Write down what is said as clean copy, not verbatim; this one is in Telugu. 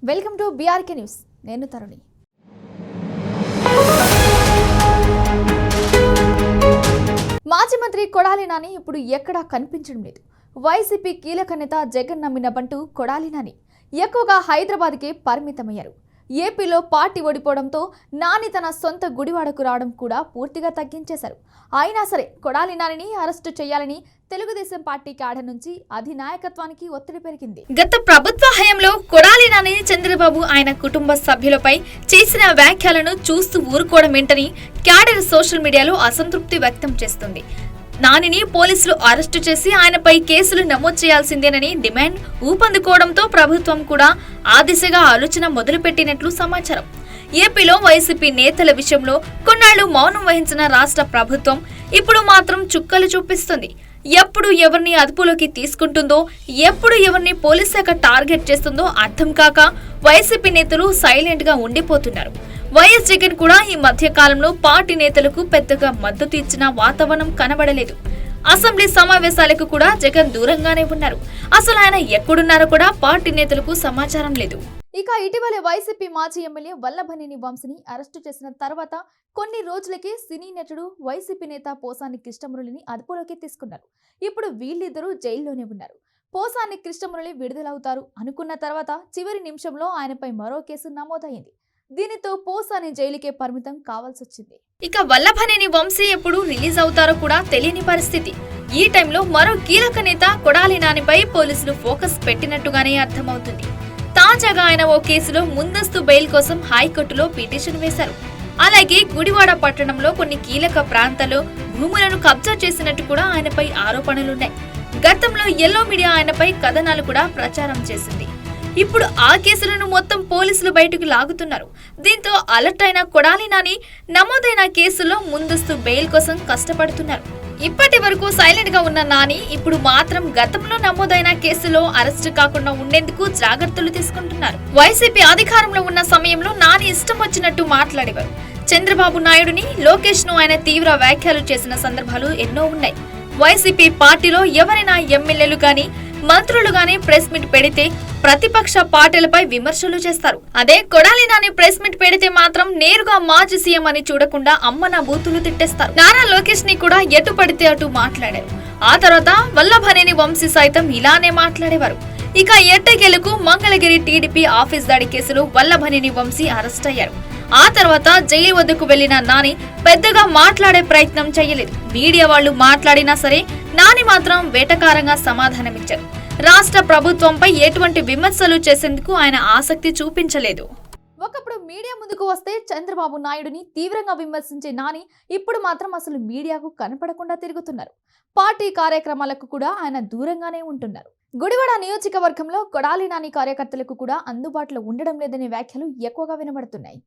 Welcome to BRK news. నేను తరుణి. మాజీ మంత్రి కొడాలి నాని ఇప్పుడు ఎక్కడా కనిపించడం లేదు. వైసీపీ కీలక నేత జగన్ నమ్మిన బంటూ కొడాలి నాని ఎక్కువగా హైదరాబాద్కే పరిమితమయ్యారు. ఏపీలో పార్టీ ఓడిపోవడంతో నాని తన సొంత గుడివాడకు రావడం కూడా పూర్తిగా తగ్గించేశారు. అయినా సరే కొడాలి నానిని అరెస్టు చేయాలని తెలుగుదేశం పార్టీ క్యాడర్ నుంచి అధినాయకత్వానికి ఒత్తిడి పెరిగింది. గత ప్రభుత్వ హయాంలో కొడాలి నాని చంద్రబాబు ఆయన కుటుంబ సభ్యులపై చేసిన వ్యాఖ్యలను చూస్తూ ఊరుకోవడం ఏంటని క్యాడర్ సోషల్ మీడియాలో అసంతృప్తి వ్యక్తం చేస్తుంది. నానిని పోలీసులు అరెస్టు చేసి ఆయనపై కేసులు నమోదు చేయాల్సిందేనని డిమాండ్ ఊపందుకోవడంతో ప్రభుత్వం కూడా ఆ దిశగా ఆలోచన మొదలుపెట్టినట్లు సమాచారం. ఏపీలో వైసీపీ నేతల విషయంలో కొన్నాళ్లు మౌనం వహించిన రాష్ట్ర ప్రభుత్వం ఇప్పుడు మాత్రం చుక్కలు చూపిస్తుంది. ఎప్పుడు ఎవరిని అదుపులోకి తీసుకుంటుందో, ఎప్పుడు ఎవరిని పోలీస్ శాఖ టార్గెట్ చేస్తుందో అర్థం కాక వైసీపీ నేతలు సైలెంట్ గా ఉండిపోతున్నారు. వైఎస్ జగన్ కూడా ఈ మధ్య కాలంలో పార్టీ నేతలకు పెద్దగా మద్దతు ఇచ్చిన వాతావరణం కనబడలేదు. అసెంబ్లీ సమావేశాలకు కూడా జగన్ దూరంగానే ఉన్నారు. అసలు ఆయన ఎక్కడున్నారో కూడా పార్టీ నేతలకు సమాచారం లేదు. ఇక ఇటీవలే వైసీపీ మాజీ ఎమ్మెల్యే వల్లభనేని వంశీని అరెస్టు చేసిన తర్వాత కొన్ని రోజులకే సినీ నటుడు వైసీపీ నేత పోసాని కృష్ణమురళిని అదుపులోకి తీసుకున్నారు. ఇప్పుడు వీళ్ళిద్దరూ జైల్లోనే ఉన్నారు. పోసాని కృష్ణమురళి విడుదలవుతారు అనుకున్న తర్వాత చివరి నిమిషంలో ఆయనపై మరో కేసు నమోదైంది. దీనితో పోసాని జైలుకే పరిమితం కావాల్సి వచ్చింది. ఇక వల్లభనేని వంశీ ఎప్పుడు రిలీజ్ అవుతారో కూడా తెలియని పరిస్థితి. ఈ టైంలో మరో కీలక నేత కొడాలి నానిపై పోలీసులు ఫోకస్ పెట్టినట్టుగానే అర్థమవుతుంది. తాజాగా ఆయన ఓ కేసులో ముందస్తు బెయిల్ కోసం హైకోర్టులో పిటిషన్ వేశారు. అలాగే గుడివాడ పట్టణంలో కొన్ని కీలక ప్రాంతాల్లో భూములను కబ్జా చేసినట్టు కూడా ఆయనపై ఆరోపణలున్నాయి. గతంలో ఎల్లో మీడియా ఆయనపై కథనాలు కూడా ప్రచారం చేసింది. ఇప్పుడు ఆ కేసులను మొత్తం పోలీసులు బయటకు లాగుతున్నారు. దీంతో అలర్ట్ అయిన కొడాలి నాని నమోదైన కేసులో ముందస్తు బెయిల్ కోసం కష్టపడుతున్నారు. ఇప్పటి వరకు సైలెంట్ గా ఉన్న నాని ఇప్పుడు మాత్రం గతంలో నమోదైన కేసులో అరెస్టు కాకుండా ఉండేందుకు జాగ్రత్తలు తీసుకుంటున్నారు. వైసీపీ అధికారంలో ఉన్న సమయంలో నాని ఇష్టం వచ్చినట్టు మాట్లాడేవారు. చంద్రబాబు నాయుడుని, లోకేష్ ను ఆయన తీవ్ర వ్యాఖ్యలు చేసిన సందర్భాలు ఎన్నో ఉన్నాయి. వైసీపీ పార్టీలో ఎవరైనా ఎమ్మెల్యేలు గాని మంత్రులు గాని ప్రెస్ మీట్ పెడితే ప్రతిపక్ష పార్టీలపై విమర్శలు చేస్తారు. అదే కొడాలి నాని ప్రెస్ మీట్ పెడితే మాత్రం నేరుగా మాజీ సీఎం అని చూడకుండా అమ్మన బూతులు తిట్టేస్తారు. నారా లోకేష్ ని కూడా ఎటు పడితే అటు మాట్లాడారు. ఆ తర్వాత వల్లభనేని వంశీ సైతం ఇలానే మాట్లాడేవారు. ఇక ఎట్టకేలకు మంగళగిరి టీడీపీ ఆఫీస్ దాడి కేసులో వల్లభనేని వంశీ అరెస్ట్ అయ్యారు. ఆ తర్వాత జైలు వద్దకు వెళ్లిన నాని పెద్దగా మాట్లాడే ప్రయత్నం చేయలేదు. మీడియా వాళ్లు మాట్లాడినా సరే నాని మాత్రం వేటకారంగా సమాధానమిచ్చారు. రాష్ట్ర ప్రభుత్వంపై ఎటువంటి విమర్శలు చేసేందుకు ఆయన ఆసక్తి చూపించలేదు. ఒకప్పుడు మీడియా ముందుకు వస్తే చంద్రబాబు నాయుడుని తీవ్రంగా విమర్శించే నాని ఇప్పుడు మాత్రం అసలు మీడియాకు కనపడకుండా తిరుగుతున్నారు. పార్టీ కార్యక్రమాలకు కూడా ఆయన దూరంగానే ఉంటున్నారు. గుడివాడ నియోజకవర్గంలో కొడాలి నాని కార్యకర్తలకు కూడా అందుబాటులో ఉండడం లేదనే వ్యాఖ్యలు ఎక్కువగా వినబడుతున్నాయి.